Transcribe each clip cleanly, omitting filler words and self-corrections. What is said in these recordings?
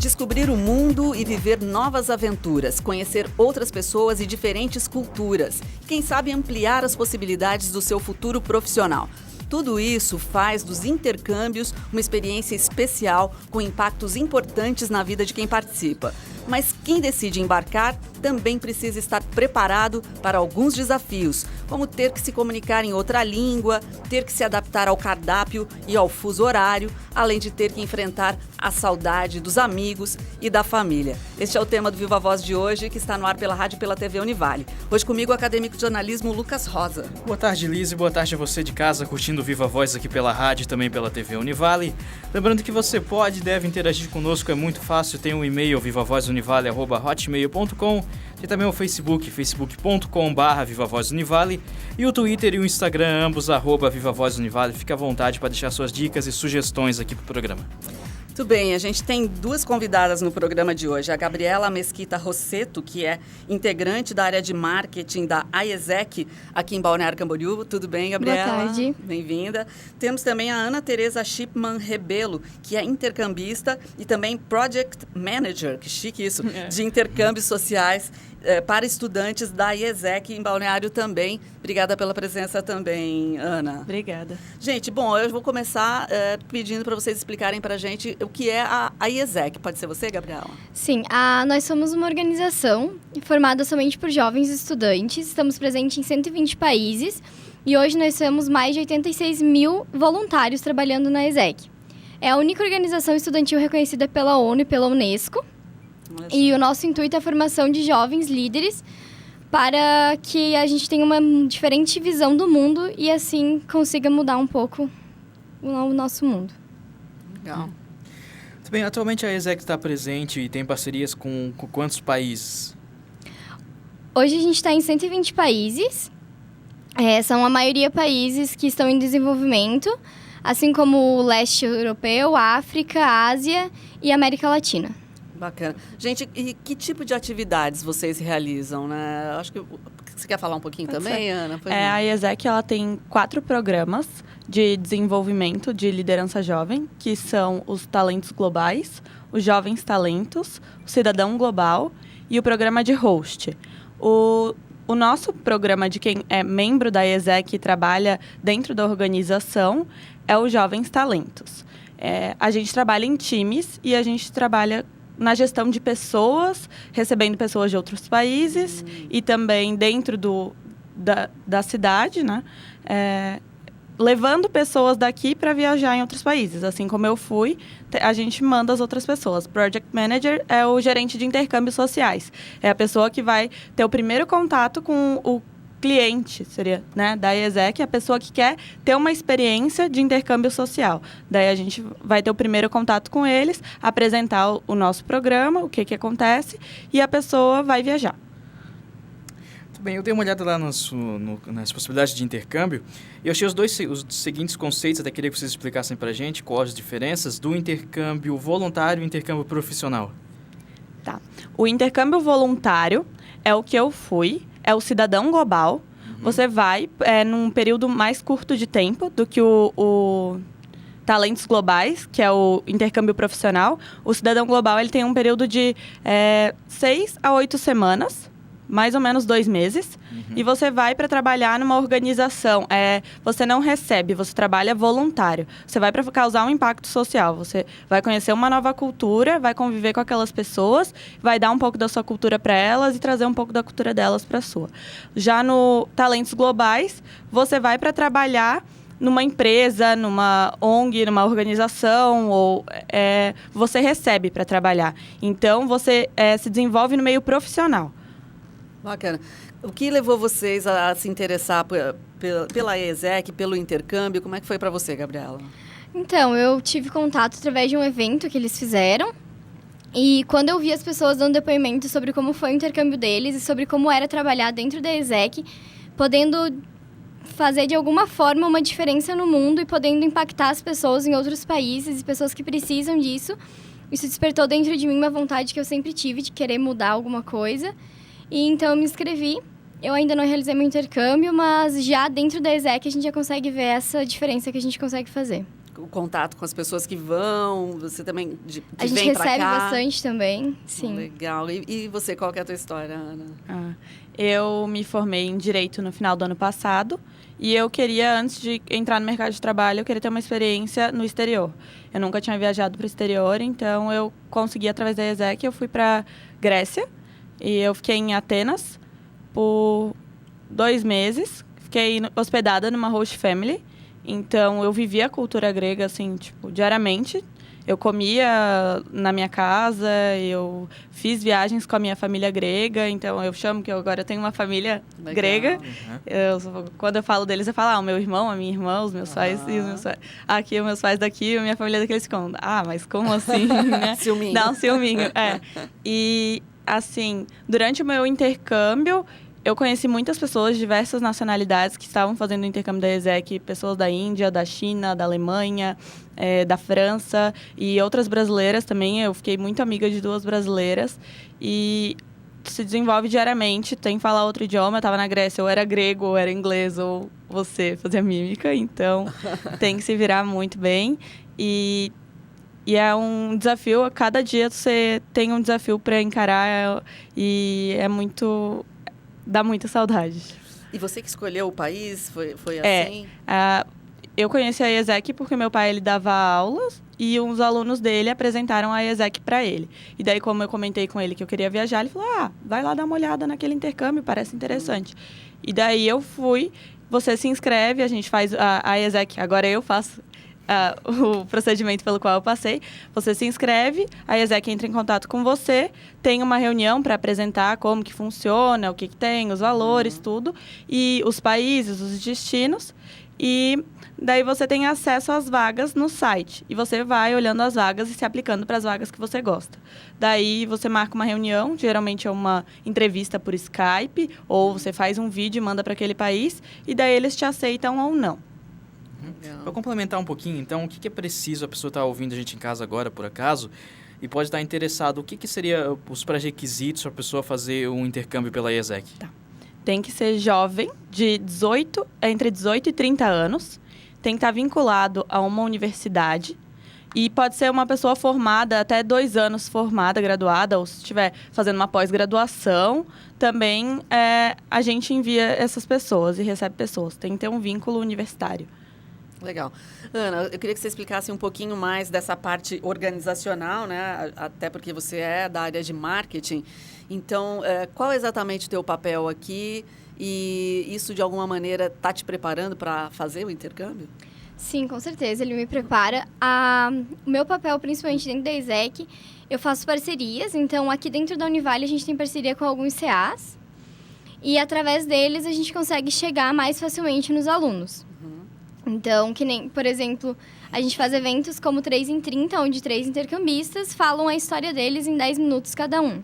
Descobrir o mundo e viver novas aventuras, conhecer outras pessoas e diferentes culturas. Quem sabe ampliar as possibilidades do seu futuro profissional. Tudo isso faz dos intercâmbios uma experiência especial com impactos importantes na vida de quem participa. Mas quem decide embarcar também precisa estar preparado para alguns desafios, como ter que se comunicar em outra língua, ter que se adaptar ao cardápio e ao fuso horário, além de ter que enfrentar a saudade dos amigos e da família. Este é o tema do Viva Voz de hoje, que está no ar pela rádio e pela TV Univale. Hoje comigo o acadêmico de jornalismo Lucas Rosa. Boa tarde, Liz, e boa tarde a você de casa, curtindo o Viva Voz aqui pela rádio e também pela TV Univale. Lembrando que você pode e deve interagir conosco, é muito fácil, tem um e-mail vivavozunivale@hotmail.com, tem também o Facebook, facebook.com/vivavozunivale, e o Twitter e o Instagram, ambos @vivavozunivale. Fique à vontade para deixar suas dicas e sugestões aqui pro programa. Muito bem, a gente tem duas convidadas no programa de hoje. A Gabriela Mesquita Rosseto, que é integrante da área de marketing da AIESEC, aqui em Balneário Camboriú. Tudo bem, Gabriela? Boa tarde. Bem-vinda. Temos também a Ana Tereza Shipman Rebelo, que é intercambista e também Project Manager, que chique isso, de intercâmbios sociais para estudantes da AIESEC em Balneário também. Obrigada pela presença também, Ana. Obrigada. Gente, bom, eu vou começar pedindo para vocês explicarem para a gente o que é a AIESEC. Pode ser você, Gabriela? Sim, nós somos uma organização formada somente por jovens estudantes. Estamos presentes em 120 países e hoje nós temos mais de 86 mil voluntários trabalhando na AIESEC. É a única organização estudantil reconhecida pela ONU e pela Unesco. E o nosso intuito é a formação de jovens líderes para que a gente tenha uma diferente visão do mundo e assim consiga mudar um pouco o nosso mundo. Legal. Muito bem, atualmente a AIESEC está presente e tem parcerias com quantos países? Hoje a gente está em 120 países. São a maioria países que estão em desenvolvimento, assim como o leste europeu, África, Ásia e América Latina. Bacana. Gente, e que tipo de atividades vocês realizam, né? Acho que você quer falar um pouquinho também, Ana? A AIESEC, ela tem 4 programas de desenvolvimento de liderança jovem, que são os Talentos Globais, os Jovens Talentos, o Cidadão Global e o programa de Host. O nosso programa de quem é membro da AIESEC e trabalha dentro da organização é o Jovens Talentos. A gente trabalha em times e a gente trabalha na gestão de pessoas, recebendo pessoas de outros países e também dentro da cidade, né? Levando pessoas daqui para viajar em outros países. Assim como eu fui, a gente manda as outras pessoas. Project Manager é o gerente de intercâmbios sociais. É a pessoa que vai ter o primeiro contato com o cliente, seria, né, da AIESEC, a pessoa que quer ter uma experiência de intercâmbio social. Daí a gente vai ter o primeiro contato com eles, apresentar o nosso programa, o que acontece, e a pessoa vai viajar. Muito bem, eu dei uma olhada lá nas possibilidades de intercâmbio e eu achei os seguintes conceitos, até queria que vocês explicassem pra gente quais as diferenças do intercâmbio voluntário e intercâmbio profissional. Tá. O intercâmbio voluntário é o que eu fui, é o Cidadão Global. Você vai num período mais curto de tempo do que o Talentos Globais, que é o intercâmbio profissional. O Cidadão Global ele tem um período de 6 a 8 semanas, mais ou menos 2 meses. E você vai para trabalhar numa organização. Você não recebe, você trabalha voluntário. Você vai para causar um impacto social. Você vai conhecer uma nova cultura, vai conviver com aquelas pessoas, vai dar um pouco da sua cultura para elas e trazer um pouco da cultura delas para a sua. Já no Talentos Globais, você vai para trabalhar numa empresa, numa ONG, numa organização, ou você recebe para trabalhar. Então, você se desenvolve no meio profissional. Bacana. O que levou vocês a se interessar pela AIESEC, pelo intercâmbio? Como é que foi para você, Gabriela? Então, eu tive contato através de um evento que eles fizeram. E quando eu vi as pessoas dando depoimento sobre como foi o intercâmbio deles e sobre como era trabalhar dentro da AIESEC, podendo fazer de alguma forma uma diferença no mundo e podendo impactar as pessoas em outros países e pessoas que precisam disso, isso despertou dentro de mim uma vontade que eu sempre tive de querer mudar alguma coisa. E então eu me inscrevi Eu ainda não realizei meu intercâmbio, mas já dentro da ESEC a gente já consegue ver essa diferença que a gente consegue fazer. O contato com as pessoas que vão, você também A gente vem pra recebe cá. bastante também, sim. Legal. E você, qual que é a tua história, Ana? Eu me formei em Direito no final do ano passado e eu queria, antes de entrar no mercado de trabalho, eu queria ter uma experiência no exterior. Eu nunca tinha viajado para o exterior, então eu consegui, através da ESEC, eu fui para Grécia e eu fiquei em Atenas por 2 meses. Fiquei hospedada numa host family, então eu vivia a cultura grega, assim, tipo, diariamente. Eu comia na minha casa, eu fiz viagens com a minha família grega, então eu chamo que eu agora tenho uma família grega. Quando eu falo deles, eu falo, o meu irmão, a minha irmã, os meus pais, e os meus pais. Aqui, os meus pais daqui, a minha família daqui, eles ficam, mas como assim, né? Ciúminho. Dá um ciúminho, E, assim, durante o meu intercâmbio, eu conheci muitas pessoas de diversas nacionalidades que estavam fazendo o intercâmbio da ESEC, pessoas da Índia, da China, da Alemanha, da França e outras brasileiras também. Eu fiquei muito amiga de 2 brasileiras e se desenvolve diariamente, tem que falar outro idioma. Eu estava na Grécia, ou era grego, ou era inglês, ou você fazia mímica, então tem que se virar muito bem. E é um desafio, a cada dia você tem um desafio para encarar e é muito... dá muita saudade. E você que escolheu o país? Foi assim? Eu conheci a ESEC porque meu pai ele dava aulas e uns alunos dele apresentaram a ESEC para ele. E daí, como eu comentei com ele que eu queria viajar, ele falou, vai lá dar uma olhada naquele intercâmbio, parece interessante. E daí eu fui, você se inscreve, a gente faz a ESEC, agora eu faço o procedimento pelo qual eu passei. Você se inscreve, a ESEC entra em contato com você, tem uma reunião para apresentar como que funciona, o que tem, os valores, tudo, e os países, os destinos, e daí você tem acesso às vagas no site. E você vai olhando as vagas e se aplicando para as vagas que você gosta. Daí você marca uma reunião, geralmente é uma entrevista por Skype, ou você faz um vídeo e manda para aquele país, e daí eles te aceitam ou não. Para complementar um pouquinho, então, o que é preciso, a pessoa está ouvindo a gente em casa agora, por acaso, e pode estar interessado, o que seria os pré-requisitos para a pessoa fazer um intercâmbio pela ESEC? Tem que ser jovem, entre 18 e 30 anos, tem que estar vinculado a uma universidade e pode ser uma pessoa formada, até 2 anos formada, graduada, ou se estiver fazendo uma pós-graduação, também a gente envia essas pessoas e recebe pessoas. Tem que ter um vínculo universitário. Legal. Ana, eu queria que você explicasse um pouquinho mais dessa parte organizacional, né? Até porque você é da área de marketing. Então, qual é exatamente o teu papel aqui? E isso, de alguma maneira, está te preparando para fazer o intercâmbio? Sim, com certeza, ele me prepara. O meu papel, principalmente dentro da ESEC, eu faço parcerias. Então, aqui dentro da Univale, a gente tem parceria com alguns CAs. E, através deles, a gente consegue chegar mais facilmente nos alunos. Então, que nem, por exemplo, a gente faz eventos como 3 em 30, onde 3 intercambistas falam a história deles em 10 minutos cada um.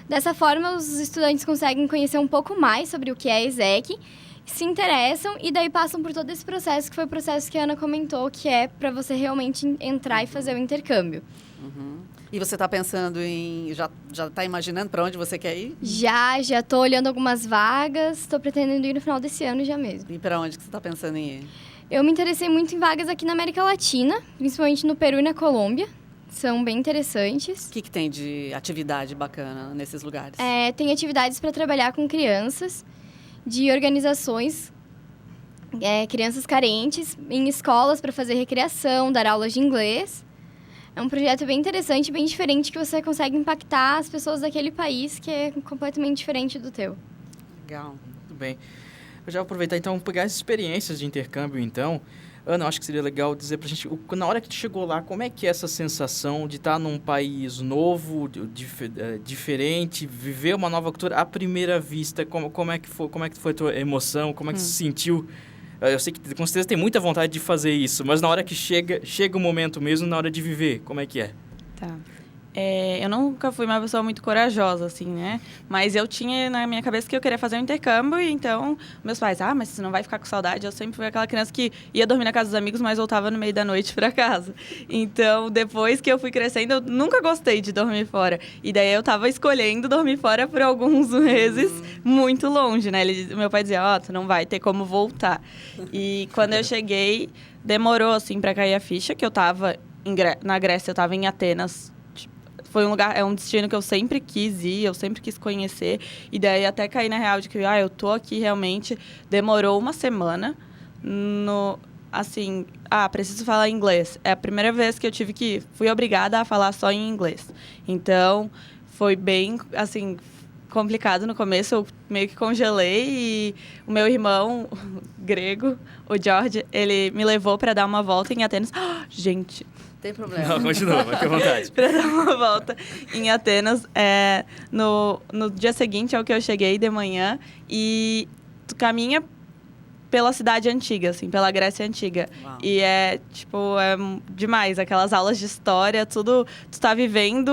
Dessa forma, os estudantes conseguem conhecer um pouco mais sobre o que é a ESEC, se interessam e daí passam por todo esse processo, que foi o processo que a Ana comentou, que é para você realmente entrar e fazer o intercâmbio. E você está pensando em... Já está imaginando para onde você quer ir? Já estou olhando algumas vagas, estou pretendendo ir no final desse ano já mesmo. E para onde que você está pensando em ir? Eu me interessei muito em vagas aqui na América Latina, principalmente no Peru e na Colômbia. São bem interessantes. O que tem de atividade bacana nesses lugares? Tem atividades para trabalhar com crianças, de organizações, crianças carentes, em escolas para fazer recreação, dar aulas de inglês. É um projeto bem interessante, bem diferente, que você consegue impactar as pessoas daquele país, que é completamente diferente do teu. Legal. Muito bem. Eu já vou aproveitar, então, pegar as experiências de intercâmbio, então. Ana, eu acho que seria legal dizer pra gente, na hora que tu chegou lá, como é que é essa sensação de estar num país novo, diferente, viver uma nova cultura à primeira vista? Como é que foi a tua emoção? Como é que você se sentiu? Eu sei que com certeza tem muita vontade de fazer isso, mas na hora que chega o momento mesmo, na hora de viver, como é que é? Tá. Eu nunca fui uma pessoa muito corajosa, assim, né? Mas eu tinha na minha cabeça que eu queria fazer um intercâmbio, e então meus pais, mas você não vai ficar com saudade? Eu sempre fui aquela criança que ia dormir na casa dos amigos, mas voltava no meio da noite pra casa. Então, depois que eu fui crescendo, eu nunca gostei de dormir fora. E daí eu tava escolhendo dormir fora por alguns meses, muito longe, né? Meu pai dizia, tu não vai ter como voltar. E quando eu cheguei, demorou, assim, pra cair a ficha, que eu tava na Grécia, eu tava em Atenas. Foi um destino que eu sempre quis ir, eu sempre quis conhecer. E daí até cair na real de que, eu tô aqui realmente. Demorou uma semana. Preciso falar inglês. É a primeira vez que fui obrigada a falar só em inglês. Então, foi bem, assim, complicado no começo. Eu meio que congelei e o meu irmão grego, o George, ele me levou para dar uma volta em Atenas. Gente... Tem problema. Não, continua, fique à vontade. Para dar uma volta em Atenas. No dia seguinte ao que eu cheguei de manhã. E tu caminha pela cidade antiga, assim, pela Grécia Antiga. Uau. E é demais. Aquelas aulas de história, tudo... Tu tá vivendo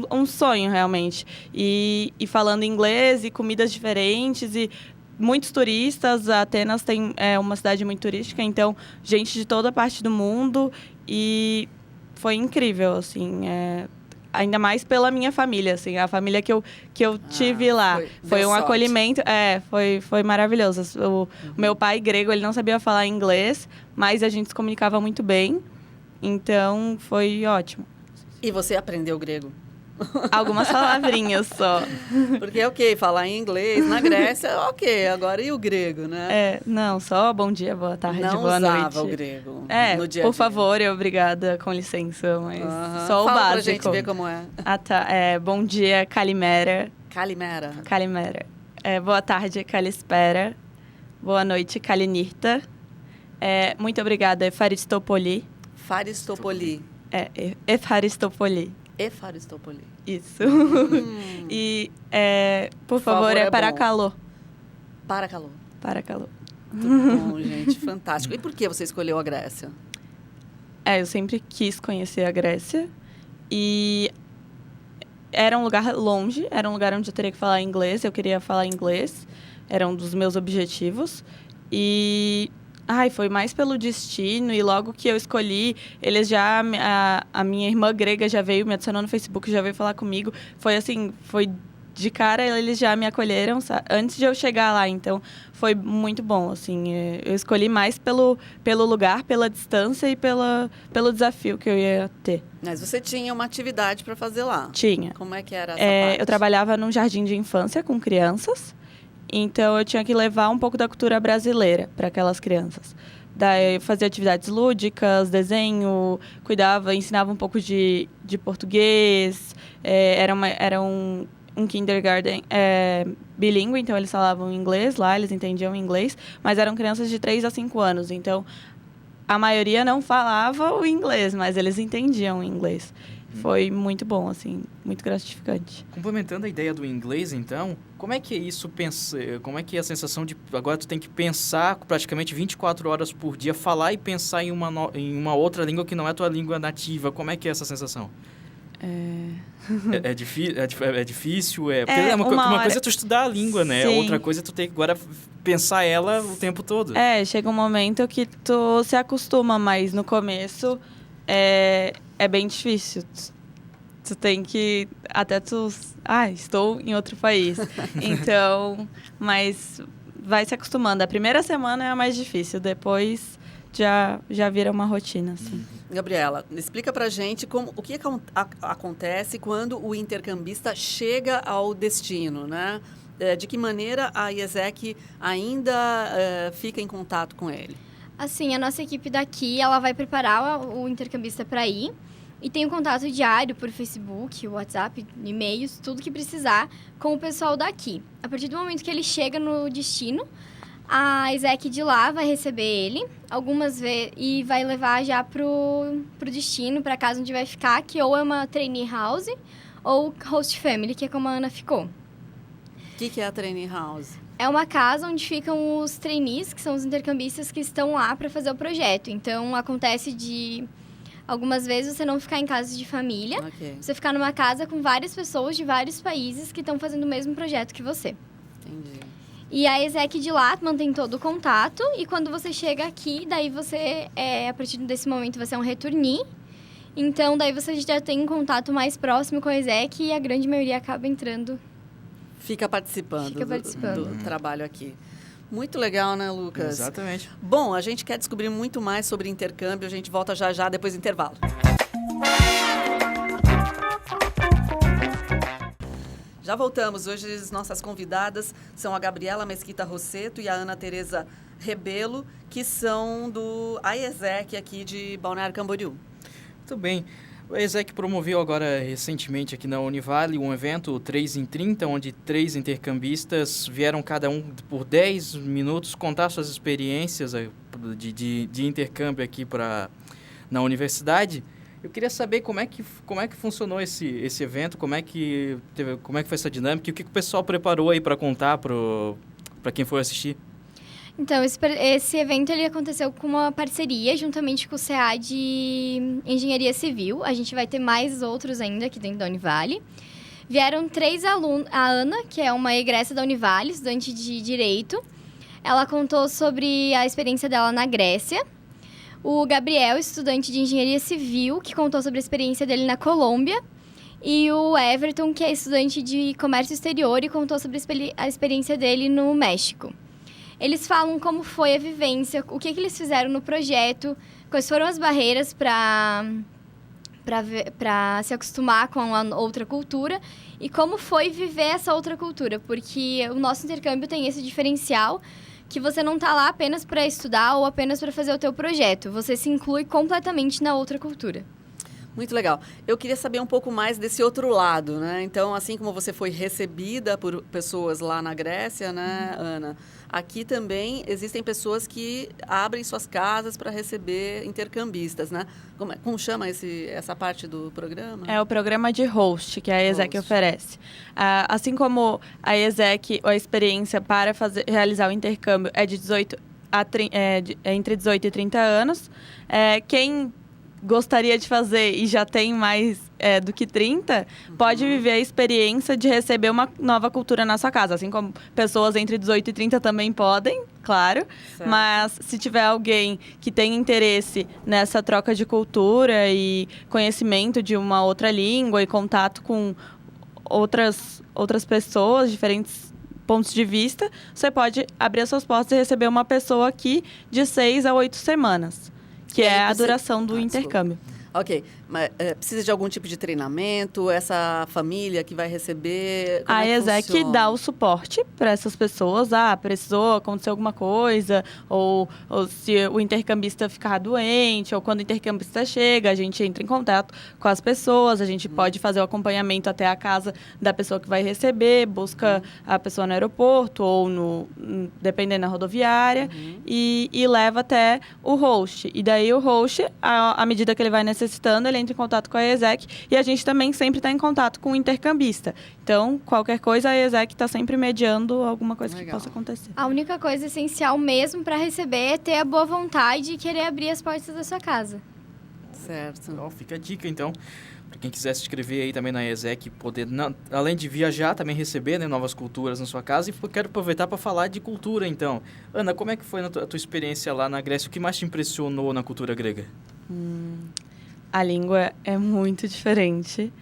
um sonho, realmente. E falando inglês e comidas diferentes e... Muitos turistas, Atenas é uma cidade muito turística, então gente de toda parte do mundo, e foi incrível, assim, ainda mais pela minha família, assim, a família que eu tive lá. Foi um acolhimento, foi maravilhoso. O meu pai grego, ele não sabia falar inglês, mas a gente se comunicava muito bem, então foi ótimo. E você aprendeu grego? Algumas palavrinhas só. Porque, falar em inglês, na Grécia, agora e o grego, né? Não, só bom dia, boa tarde, não boa noite. Não usava o grego no dia a dia. Por favor, obrigada, com licença, mas só o Fala básico. Pra gente ver como é. Tá. Bom dia, kalimera. Kalimera. Kalimera. Boa tarde, kalispera. Boa noite, kalinirta. Muito obrigada, Efaristopoli. Faristopoli. Efaristopoli. Efaristopoli. Isso. E, por favor, Paracalô. Paracalô. Paracalô. Muito bom, gente. Fantástico. E por que você escolheu a Grécia? Eu sempre quis conhecer a Grécia. E era um lugar longe. Era um lugar onde eu teria que falar inglês. Eu queria falar inglês. Era um dos meus objetivos. E... foi mais pelo destino, e logo que eu escolhi, eles já... A minha irmã grega já veio, me adicionou no Facebook, já veio falar comigo. Foi assim, foi de cara, eles já me acolheram, sabe? Antes de eu chegar lá. Então, foi muito bom, assim. Eu escolhi mais pelo lugar, pela distância e pelo desafio que eu ia ter. Mas você tinha uma atividade para fazer lá? Tinha. Como é que era essa parte? Eu trabalhava num jardim de infância com crianças. Então, eu tinha que levar um pouco da cultura brasileira para aquelas crianças. Daí, eu fazia atividades lúdicas, desenho, ensinava um pouco de português. Era um kindergarten bilíngue, então eles falavam inglês lá, eles entendiam inglês. Mas eram crianças de 3 a 5 anos, então a maioria não falava o inglês, mas eles entendiam o inglês. Foi muito bom, assim, muito gratificante. Complementando a ideia do inglês, então, como é que é isso, como é que é a sensação de agora tu tem que pensar praticamente 24 horas por dia, falar e pensar em uma outra língua que não é tua língua nativa? Como é que é essa sensação? É difícil, porque uma coisa é tu estudar a língua, né? Sim. Outra coisa é tu ter que agora pensar ela o tempo todo. Chega um momento que tu se acostuma, mas no começo é bem difícil. Tu tem que... Até tu... estou em outro país. Então, mas vai se acostumando. A primeira semana é a mais difícil, depois já vira uma rotina, assim. Gabriela, explica pra gente o que acontece quando o intercambista chega ao destino, né? De que maneira a IESEC ainda fica em contato com ele? Assim, a nossa equipe daqui, ela vai preparar o intercambista para ir e tem um contato diário por Facebook, WhatsApp, e-mails, tudo que precisar com o pessoal daqui. A partir do momento que ele chega no destino, a IESEC de lá vai receber ele algumas vezes e vai levar já pro destino, para casa onde vai ficar, que ou é uma trainee house ou host family, que é como a Ana ficou. O que é a trainee house? É uma casa onde ficam os trainees, que são os intercambistas que estão lá para fazer o projeto. Então, acontece de Algumas vezes você não ficar em casa de família, Ok, você ficar numa casa com várias pessoas de vários países que estão fazendo o mesmo projeto que você. entendi. E a ESEC de lá mantém todo o contato, e quando você chega aqui, daí você, a partir desse momento, você é um returnee. Então, daí você já tem um contato mais próximo com a ESEC e a grande maioria acaba entrando. Fica participando, do trabalho aqui. Muito legal, né, Lucas? Exatamente. Bom, a gente quer descobrir muito mais sobre intercâmbio. A gente volta já depois do intervalo. Já voltamos. Hoje as nossas convidadas são a Gabriela Mesquita Rosseto e a Ana Tereza Rebelo, que são do AESEC aqui de Balneário Camboriú. Muito bem. O ESEC promoveu agora recentemente aqui na Univale um evento 3 em 30, onde 3 intercambistas vieram cada um por 10 minutos contar suas experiências de intercâmbio aqui na universidade. Eu queria saber como é que funcionou esse evento, como é que foi essa dinâmica e o que o pessoal preparou aí para contar para quem for assistir. Então, esse evento ele aconteceu com uma parceria juntamente com o CA de Engenharia Civil. A gente vai ter mais outros ainda aqui dentro da Univale. Vieram 3 alunos. A Ana, que é uma egressa da Univale, estudante de Direito. Ela contou sobre a experiência dela na Grécia. O Gabriel, estudante de Engenharia Civil, que contou sobre a experiência dele na Colômbia. E o Everton, que é estudante de Comércio Exterior e contou sobre a experiência dele no México. Eles falam como foi a vivência, o que eles fizeram no projeto, quais foram as barreiras para se acostumar com a outra cultura e como foi viver essa outra cultura, porque o nosso intercâmbio tem esse diferencial que você não está lá apenas para estudar ou apenas para fazer o teu projeto, você se inclui completamente na outra cultura. Muito legal. Eu queria saber um pouco mais desse outro lado, né? Então, assim como você foi recebida por pessoas lá na Grécia, né, Ana? Aqui também existem pessoas que abrem suas casas para receber intercambistas, né? Como chama essa parte do programa? É o programa de host que a ESEC oferece. Assim como a ESEC, a experiência para realizar o intercâmbio é de entre 18 e 30 anos, quem gostaria de fazer e já tem mais do que 30, pode viver a experiência de receber uma nova cultura na sua casa. Assim como pessoas entre 18 e 30 também podem, claro. Certo. Mas se tiver alguém que tem interesse nessa troca de cultura e conhecimento de uma outra língua e contato com outras pessoas, diferentes pontos de vista, você pode abrir as suas portas e receber uma pessoa aqui de 6 a 8 semanas. Que é a duração do intercâmbio. Ok, mas precisa de algum tipo de treinamento? Essa família que vai receber? A ESEC dá o suporte para essas pessoas. Precisou acontecer alguma coisa, ou se o intercambista ficar doente, ou quando o intercambista chega, a gente entra em contato com as pessoas, a gente pode fazer o acompanhamento até a casa da pessoa que vai receber, busca a pessoa no aeroporto, ou dependendo da rodoviária, e leva até o host. E daí o host, à medida que ele vai necessitando, ele entra em contato com a ESEC e a gente também sempre está em contato com o intercambista. Então, qualquer coisa, a ESEC está sempre mediando alguma coisa que possa acontecer. A única coisa essencial mesmo para receber é ter a boa vontade e querer abrir as portas da sua casa. Certo. Então, fica a dica, então, para quem quiser se inscrever aí também na ESEC, poder, além de viajar, também receber, né, novas culturas na sua casa. E quero aproveitar para falar de cultura, então. Ana, como é que foi a tua experiência lá na Grécia? O que mais te impressionou na cultura grega? A língua é muito diferente.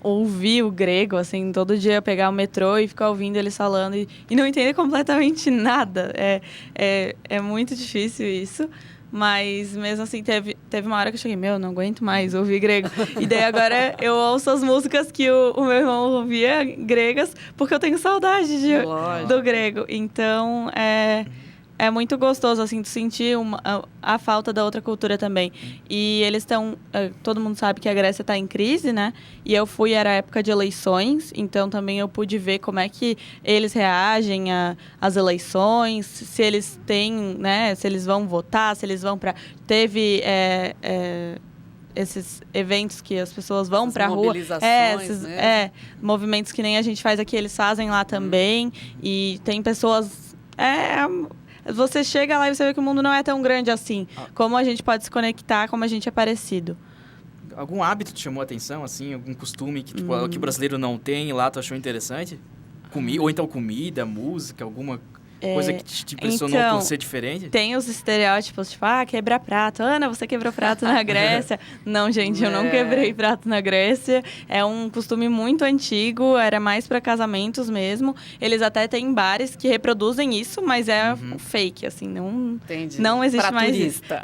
Ouvir o grego, assim, todo dia pegar o metrô e ficar ouvindo eles falando e não entender completamente nada. É muito difícil isso. Mas mesmo assim, teve uma hora que eu cheguei, não aguento mais ouvir grego. E daí agora eu ouço as músicas que o meu irmão ouvia gregas, porque eu tenho saudade do grego. Então, é muito gostoso, assim, de sentir a falta da outra cultura também. E eles estão... todo mundo sabe que a Grécia está em crise, né? E eu fui, era época de eleições, então também eu pude ver como é que eles reagem às eleições, se eles têm, né? Se eles vão votar, se eles vão para... Teve... esses eventos que as pessoas vão para a rua. Movimentos que nem a gente faz aqui, eles fazem lá também. E tem pessoas... Você chega lá e você vê que o mundo não é tão grande assim. Como a gente pode se conectar, como a gente é parecido. Algum hábito te chamou a atenção, assim? Algum costume que, tipo, que o brasileiro não tem e lá tu achou interessante? Ou então comida, música, alguma coisa que te impressionou então, por ser diferente? Tem os estereótipos, tipo, quebrar prato. Ana, você quebrou prato na Grécia. Não, gente, eu não quebrei prato na Grécia. É um costume muito antigo, era mais para casamentos mesmo. Eles até têm bares que reproduzem isso, mas é fake, assim, não existe pra mais turista.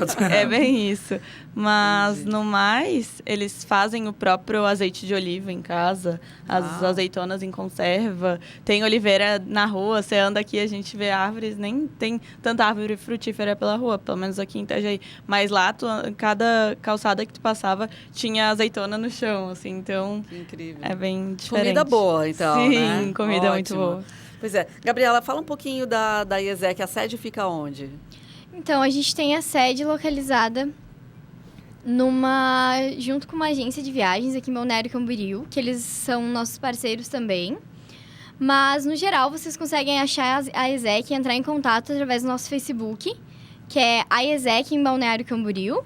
isso. É bem isso. Mas, no mais, eles fazem o próprio azeite de oliva em casa, as azeitonas em conserva. Tem oliveira na rua, você anda aqui, a gente vê árvores, nem tem tanta árvore frutífera pela rua, pelo menos aqui em Itajaí. Mas lá, cada calçada que tu passava, tinha azeitona no chão, assim, então... Que incrível. É bem diferente. Comida boa, então, Sim, né? comida muito boa. Pois é. Gabriela, fala um pouquinho da IESEC. A sede fica onde? Então, a gente tem a sede localizada junto com uma agência de viagens aqui em Balneário Camboriú, que eles são nossos parceiros também. Mas, no geral, vocês conseguem achar a IESEC e entrar em contato através do nosso Facebook, que é a IESEC em Balneário Camboriú.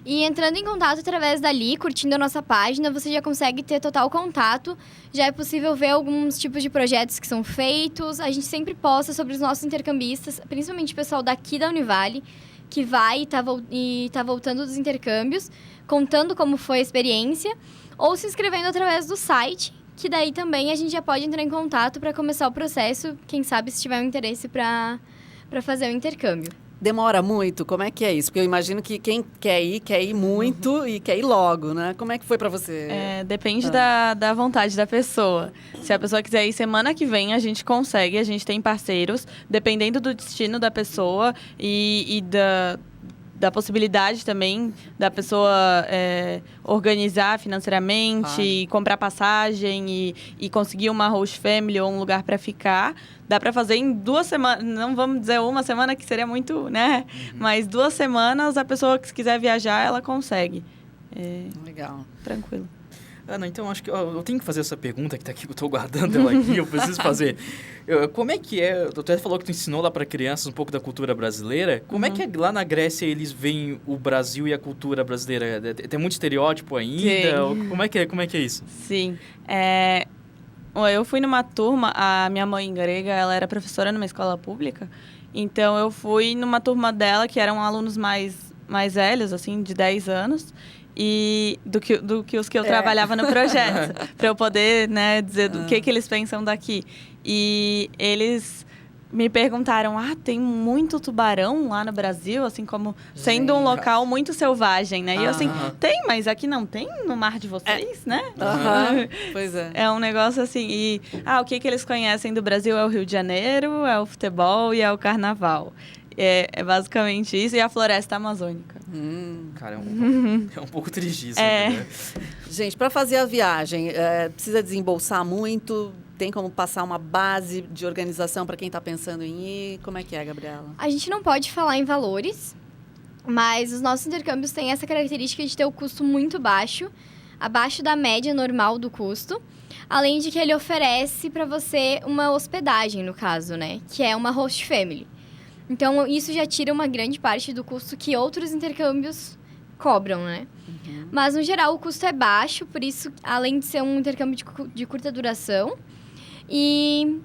E entrando em contato através dali, curtindo a nossa página, você já consegue ter total contato. Já é possível ver alguns tipos de projetos que são feitos. A gente sempre posta sobre os nossos intercambistas, principalmente o pessoal daqui da Univale, que vai e tá voltando dos intercâmbios, contando como foi a experiência, ou se inscrevendo através do site, que daí também a gente já pode entrar em contato para começar o processo, quem sabe se tiver um interesse para fazer o intercâmbio. Demora muito? Como é que é isso? Porque eu imagino que quem quer ir muito e quer ir logo, né? Como é que foi para você? Depende da vontade da pessoa. Se a pessoa quiser ir semana que vem, a gente consegue, a gente tem parceiros, dependendo do destino da pessoa e da possibilidade também da pessoa organizar financeiramente, comprar passagem e conseguir uma host family ou um lugar para ficar. Dá para fazer em 2 semanas, não vamos dizer uma semana, que seria muito, né? Mas 2 semanas, a pessoa que quiser viajar, ela consegue. Legal. Tranquilo. Ana, então acho que eu tenho que fazer essa pergunta que tá aqui, eu tô guardando ela aqui, eu preciso fazer. Como é que é? Tu até falou que tu ensinou lá para crianças um pouco da cultura brasileira. Como é que lá na Grécia eles veem o Brasil e a cultura brasileira? Tem muito estereótipo ainda? Como é que é isso? Sim. Eu fui numa turma, a minha mãe grega, ela era professora numa escola pública, então eu fui numa turma dela que eram alunos mais velhos, assim, de 10 anos, e do que os que eu trabalhava no projeto, para eu poder, né, dizer do que eles pensam daqui. E eles me perguntaram, tem muito tubarão lá no Brasil, assim, como sendo um local muito selvagem, né? E eu assim, tem, mas aqui não tem no mar de vocês, né? Pois é. É um negócio assim, e o que eles conhecem do Brasil é o Rio de Janeiro, é o futebol e é o carnaval. É basicamente isso, e a floresta amazônica. Cara, é um pouco triste isso. Né? Gente, para fazer a viagem, precisa desembolsar muito? Tem como passar uma base de organização para quem está pensando em ir? Como é que é, Gabriela? A gente não pode falar em valores, mas os nossos intercâmbios têm essa característica de ter o custo muito baixo, abaixo da média normal do custo, além de que ele oferece para você uma hospedagem, no caso, né? Que é uma host family. Então, isso já tira uma grande parte do custo que outros intercâmbios cobram, né? Mas, no geral, o custo é baixo, por isso, além de ser um intercâmbio de curta duração. E,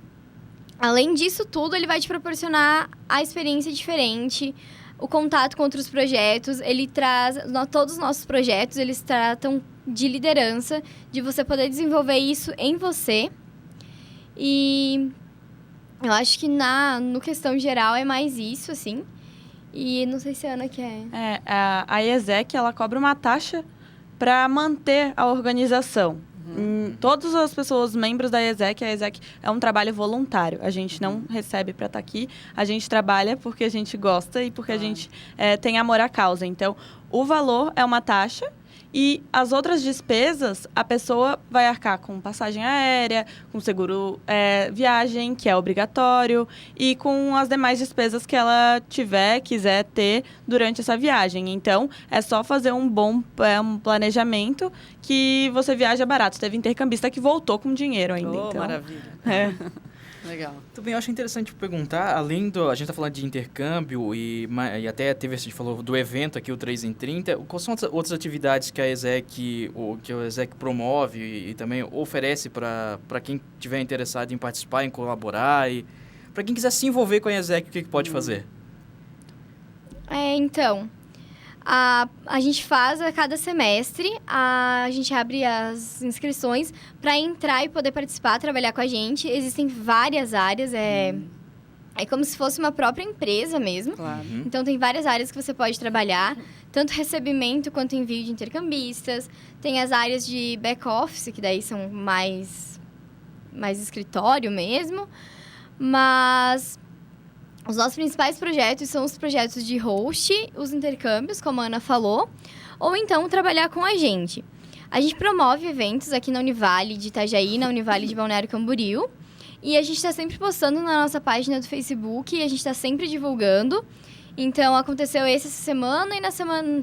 além disso tudo, ele vai te proporcionar a experiência diferente, o contato com outros projetos. Ele traz... Todos os nossos projetos, eles tratam de liderança, de você poder desenvolver isso em você. E... eu acho que no questão geral é mais isso, assim. E não sei se a Ana quer... A IESEC, ela cobra uma taxa para manter a organização. Todas as pessoas, membros da IESEC, a IESEC é um trabalho voluntário. A gente não recebe para estar aqui. A gente trabalha porque a gente gosta e porque a gente tem amor à causa. Então, o valor é uma taxa. E as outras despesas, a pessoa vai arcar com passagem aérea, com seguro viagem, que é obrigatório, e com as demais despesas que ela quiser ter durante essa viagem. Então, é só fazer um bom planejamento que você viaja barato. Teve intercambista que voltou com dinheiro ainda. Então, maravilha. Legal. Muito bem, eu acho interessante perguntar, além do... A gente está falando de intercâmbio e até a gente falou do evento aqui, o 3 em 30. Quais são outras atividades que a ESEC, que o ESEC promove e também oferece para quem estiver interessado em participar, em colaborar? E para quem quiser se envolver com a ESEC, o que pode fazer? Então, a gente faz a cada semestre, a gente abre as inscrições para entrar e poder participar, trabalhar com a gente. Existem várias áreas, é como se fosse uma própria empresa mesmo. Claro. Então, tem várias áreas que você pode trabalhar, tanto recebimento quanto envio de intercambistas. Tem as áreas de back-office, que daí são mais escritório mesmo. Mas os nossos principais projetos são os projetos de host, os intercâmbios, como a Ana falou, ou então trabalhar com a gente. A gente promove eventos aqui na Univale de Itajaí, na Univale de Balneário Camboriú, e a gente está sempre postando na nossa página do Facebook, e a gente está sempre divulgando. Então, aconteceu essa semana, e nas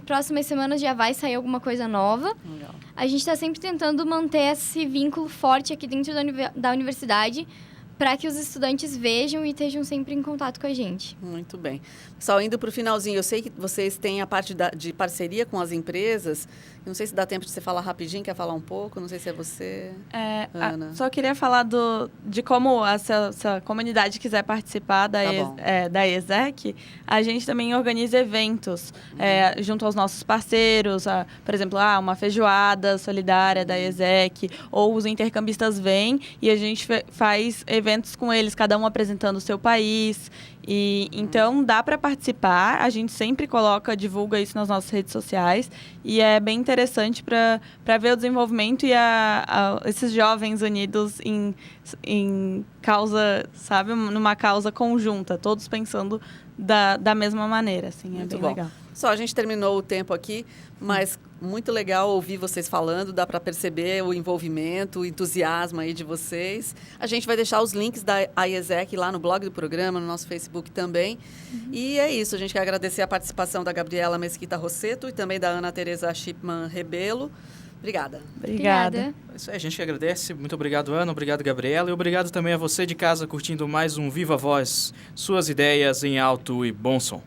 próximas semanas já vai sair alguma coisa nova. Legal. A gente está sempre tentando manter esse vínculo forte aqui dentro da universidade, para que os estudantes vejam e estejam sempre em contato com a gente. Muito bem. Pessoal, indo para o finalzinho, eu sei que vocês têm a parte de parceria com as empresas. Não sei se dá tempo de você falar rapidinho, quer falar um pouco? Não sei se é você, Ana. Só queria falar de como se a comunidade quiser participar da ESEC, a gente também organiza eventos junto aos nossos parceiros, por exemplo, uma feijoada solidária da ESEC, ou os intercambistas vêm e a gente faz eventos com eles, cada um apresentando o seu país. E então dá para participar, a gente sempre divulga isso nas nossas redes sociais e é bem interessante para ver o desenvolvimento e esses jovens unidos em causa, sabe, numa causa conjunta, todos pensando da mesma maneira, assim, Muito bem bom. legal. Só, a gente terminou o tempo aqui, mas muito legal ouvir vocês falando, dá para perceber o envolvimento, o entusiasmo aí de vocês. A gente vai deixar os links da IESEC lá no blog do programa, no nosso Facebook também. E é isso, a gente quer agradecer a participação da Gabriela Mesquita Rosseto e também da Ana Teresa Shipman Rebelo. Obrigada. Obrigada. É isso aí, a gente que agradece. Muito obrigado, Ana. Obrigado, Gabriela. E obrigado também a você de casa curtindo mais um Viva Voz. Suas ideias em alto e bom som.